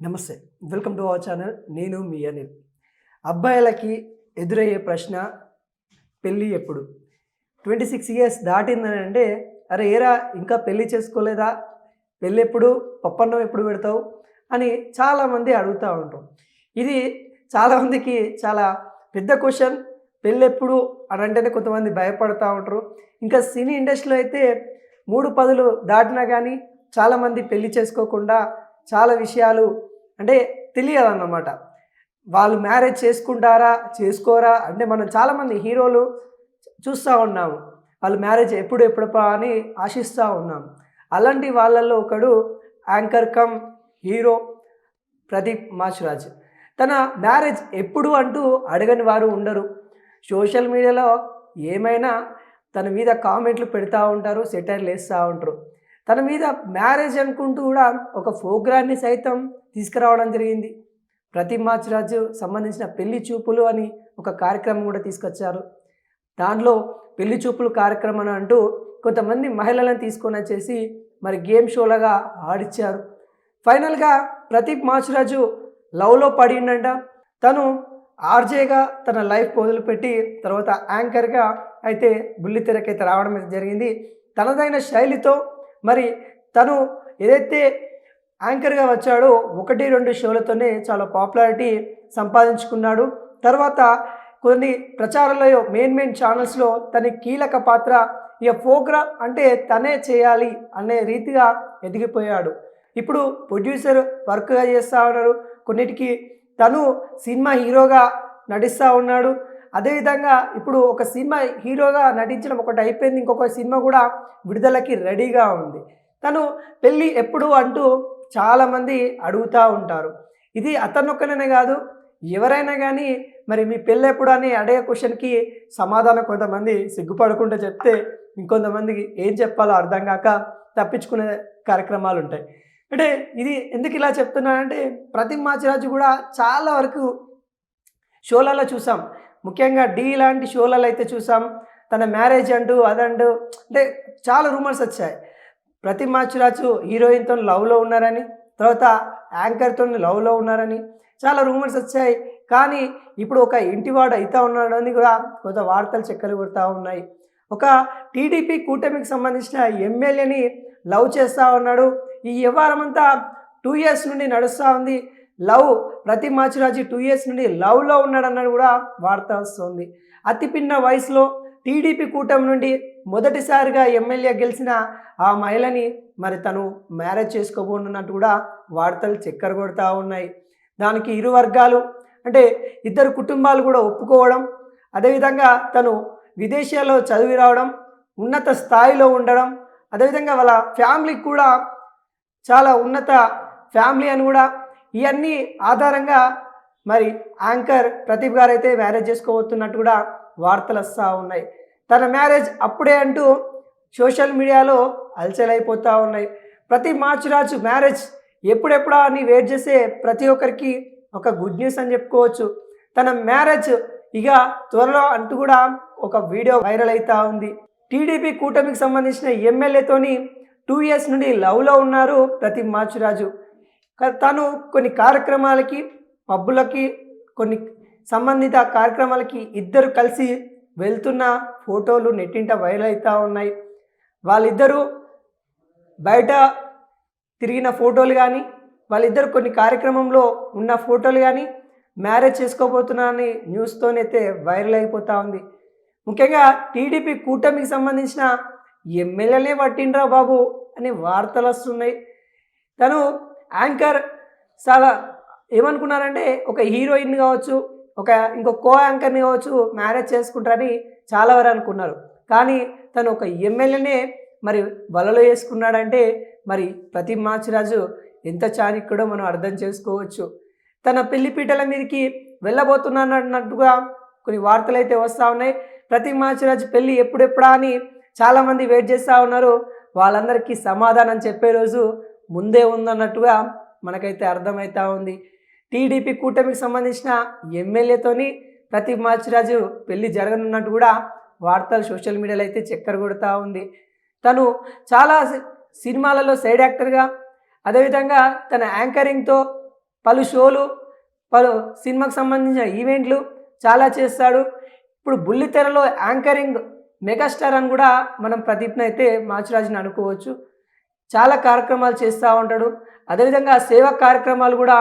నమస్తే. Welcome to our channel. నేను మీ అనిల్. అబ్బాయిలకి ఎదురయ్యే ప్రశ్న పెళ్ళి ఎప్పుడు? 26 ఇయర్స్ దాటిందనంటే, "అరే ఏరా ఇంకా పెళ్లి చేసుకోలేదా? పెళ్ళెప్పుడు? పప్పన్నం ఎప్పుడు పెడతావు?" అని చాలామంది అడుగుతా ఉంటారు. ఇది చాలామందికి చాలా పెద్ద క్వెషన్. పెళ్ళెప్పుడు అని అంటేనే కొంతమంది భయపడతా ఉంటారు. ఇంకా సినీ ఇండస్ట్రీలో అయితే 3 పదులు దాటినా కానీ చాలామంది పెళ్లి చేసుకోకుండా చాలా విషయాలు అంటే తెలియదన్నమాట. వాళ్ళు మ్యారేజ్ చేసుకుంటారా? చేసుకోరా? అంటే మనం చాలామంది హీరోలు చూస్తూ ఉన్నాము. వాళ్ళు మ్యారేజ్ ఎప్పుడెప్పుడప్పా అని ఆశిస్తూ ఉన్నాం. అలాంటి వాళ్ళల్లో ఒకడు anchor come hero Pradeep Machiraj. తన మ్యారేజ్ ఎప్పుడు అంటూ అడగని వారు ఉండరు. సోషల్ మీడియాలో ఏమైనా తన మీద కామెంట్లు పెడతా ఉంటారు, సెటైర్లు వేస్తూ ఉంటారు. తన మీద మ్యారేజ్ అనుకుంటూ కూడా ఒక ప్రోగ్రాన్ని సైతం తీసుకురావడం జరిగింది. ప్రదీప్ మాచిరాజ్ సంబంధించిన పెళ్లి చూపులు అని ఒక కార్యక్రమం కూడా తీసుకొచ్చారు. దానిలో పెళ్లి చూపులు కార్యక్రమం అంటూ కొంతమంది మహిళలను తీసుకొని వచ్చేసి మరి గేమ్ షోలుగా ఆడిచ్చారు. ఫైనల్గా ప్రదీప్ మాచిరాజు లవ్లో పడిందంట. తను ఆర్జేగా తన లైఫ్ మొదలుపెట్టి తర్వాత యాంకర్గా అయితే బుల్లితెరకైతే రావడం జరిగింది. తనదైన శైలితో మరి తను ఏదైతే యాంకర్గా వచ్చాడో 1-2 షోలతోనే చాలా పాపులారిటీ సంపాదించుకున్నాడు. తర్వాత కొన్ని ప్రచారాల్లో మెయిన్ ఛానల్స్లో తన కీలక పాత్ర ఇక ప్రోగ్రామ్ అంటే తనే చేయాలి అనే రీతిగా ఎదిగిపోయాడు. ఇప్పుడు ప్రొడ్యూసర్ వర్క్గా చేస్తూ ఉన్నారు. కొన్నిటికి తను సినిమా హీరోగా నటిస్తూ ఉన్నాడు. అదేవిధంగా ఇప్పుడు ఒక సినిమా హీరోగా నటించడం ఒకటి అయిపోయింది, ఇంకొక సినిమా కూడా విడుదలకి రెడీగా ఉంది. తను పెళ్ళి ఎప్పుడు అంటూ చాలామంది అడుగుతూ ఉంటారు. ఇది అతనొక్కనే కాదు, ఎవరైనా కానీ మరి మీ పెళ్ళి ఎప్పుడు అని అడిగే క్వశ్చన్కి సమాధానం కొంతమంది సిగ్గుపడకుండా చెప్తే ఇంకొంతమందికి ఏం చెప్పాలో అర్థం కాక తప్పించుకునే కార్యక్రమాలు ఉంటాయి. అంటే ఇది ఎందుకు ఇలా చెప్తున్నానంటే, ప్రదీప్ మాచిరాజు కూడా చాలా వరకు షోలలో చూసాం. ముఖ్యంగా ఢీ లాంటి షోలలో అయితే చూసాం. తన మ్యారేజ్ అంటూ అదంటూ అంటే చాలా రూమర్స్ వచ్చాయి. ప్రదీప్ మాచిరాజు హీరోయిన్తో లవ్లో ఉన్నారని, తర్వాత యాంకర్తో లవ్లో ఉన్నారని చాలా రూమర్స్ వచ్చాయి. కానీ ఇప్పుడు ఒక ఇంటివాడు అవుతా ఉన్నాడని కూడా కొంత వార్తలు చక్కర్లు కొడతా ఉన్నాయి. ఒక టీడీపీ కూటమికి సంబంధించిన ఎమ్మెల్యేని లవ్ చేస్తూ ఉన్నాడు. ఈ వ్యవహారం అంతా 2 ఇయర్స్ నుండి నడుస్తూ ఉంది. ప్రదీప్ మాచిరాజు 2 ఇయర్స్ నుండి లవ్లో ఉన్నాడన్నది కూడా వార్త వస్తుంది. అతి పిన్న వయసులో టీడీపీ కూటమి నుండి మొదటిసారిగా ఎమ్మెల్యే గెలిచిన ఆ మహిళని మరి తను మ్యారేజ్ చేసుకోబోతున్నట్టు కూడా వార్తలు చక్కర కొడతా ఉన్నాయి. దానికి ఇరు వర్గాలు అంటే ఇద్దరు కుటుంబాలు కూడా ఒప్పుకోవడం, అదేవిధంగా తను విదేశాల్లో చదివి రావడం, ఉన్నత స్థాయిలో ఉండడం, అదేవిధంగా వాళ్ళ ఫ్యామిలీకి కూడా చాలా ఉన్నత ఫ్యామిలీ అని కూడా ఇవన్నీ ఆధారంగా మరి యాంకర్ ప్రదీప్ గారు అయితే మ్యారేజ్ చేసుకోబోతున్నట్టు కూడా వార్తలు వస్తూ ఉన్నాయి. తన మ్యారేజ్ అప్పుడే అంటూ సోషల్ మీడియాలో అలచలైపోతూ ఉన్నాయి. ప్రదీప్ మాచిరాజు మ్యారేజ్ ఎప్పుడెప్పుడా అని వెయిట్ చేసే ప్రతి ఒక్కరికి ఒక గుడ్ న్యూస్ అని చెప్పుకోవచ్చు. తన మ్యారేజ్ ఇక త్వరలో అంటూ కూడా ఒక వీడియో వైరల్ అవుతూ ఉంది. టీడీపీ కూటమికి సంబంధించిన ఎమ్మెల్యేతోని 2 ఇయర్స్ నుండి లవ్లో ఉన్నారు ప్రదీప్ మాచిరాజు. తను కొన్ని కార్యక్రమాలకి, పబ్బులకి, కొన్ని సంబంధిత కార్యక్రమాలకి ఇద్దరు కలిసి వెళ్తున్న ఫోటోలు నెట్టింట వైరల్ అవుతూ ఉన్నాయి. వాళ్ళిద్దరూ బయట తిరిగిన ఫోటోలు కానీ, వాళ్ళిద్దరు కొన్ని కార్యక్రమంలో ఉన్న ఫోటోలు కానీ మ్యారేజ్ చేసుకోబోతున్నారని న్యూస్తోనైతే వైరల్ అయిపోతూ ఉంది. ముఖ్యంగా టీడీపీ కూటమికి సంబంధించిన ఎమ్మెల్యేలే పట్టిండ్రా బాబు అని వార్తలు వస్తున్నాయి. తను యాంకర్ చాలా ఏమనుకున్నారంటే ఒక హీరోయిన్ కావచ్చు, ఇంకో కో యాంకర్ని కావచ్చు మ్యారేజ్ చేసుకుంటారని చాలా వరకు అనుకున్నారు. కానీ తను ఒక ఎమ్మెల్యేనే మరి వలలో వేసుకున్నాడంటే మరి ప్రదీప్ మాచిరాజు ఎంత చాణిక్యుడో మనం అర్థం చేసుకోవచ్చు. తన పెళ్లిపీటల మీదకి వెళ్ళబోతున్నానన్నట్టుగా కొన్ని వార్తలు అయితే వస్తూ ఉన్నాయి. ప్రదీప్ మాచిరాజు పెళ్ళి ఎప్పుడెప్పుడా అని చాలామంది వెయిట్ చేస్తూ ఉన్నారు. వాళ్ళందరికీ సమాధానం చెప్పే రోజు ముందే ఉందన్నట్టుగా మనకైతే అర్థమవుతూ ఉంది. టీడీపీ కూటమికి సంబంధించిన ఎమ్మెల్యేతోని ప్రదీప్ మాచిరాజు పెళ్ళి జరగనున్నట్టు కూడా వార్తలు సోషల్ మీడియాలో అయితే చక్కర కొడుతూ ఉంది. తను చాలా సినిమాలలో సైడ్ యాక్టర్గా, అదేవిధంగా తన యాంకరింగ్తో పలు షోలు, పలు సినిమాకి సంబంధించిన ఈవెంట్లు చాలా చేస్తాడు. ఇప్పుడు బుల్లితెరలో యాంకరింగ్ మెగాస్టార్ అని కూడా మనం ప్రదీప్ని అయితే మాచిరాజుని అనుకోవచ్చు. చాలా కార్యక్రమాలు చేస్తూ ఉంటాడు. అదేవిధంగా సేవా కార్యక్రమాలు కూడా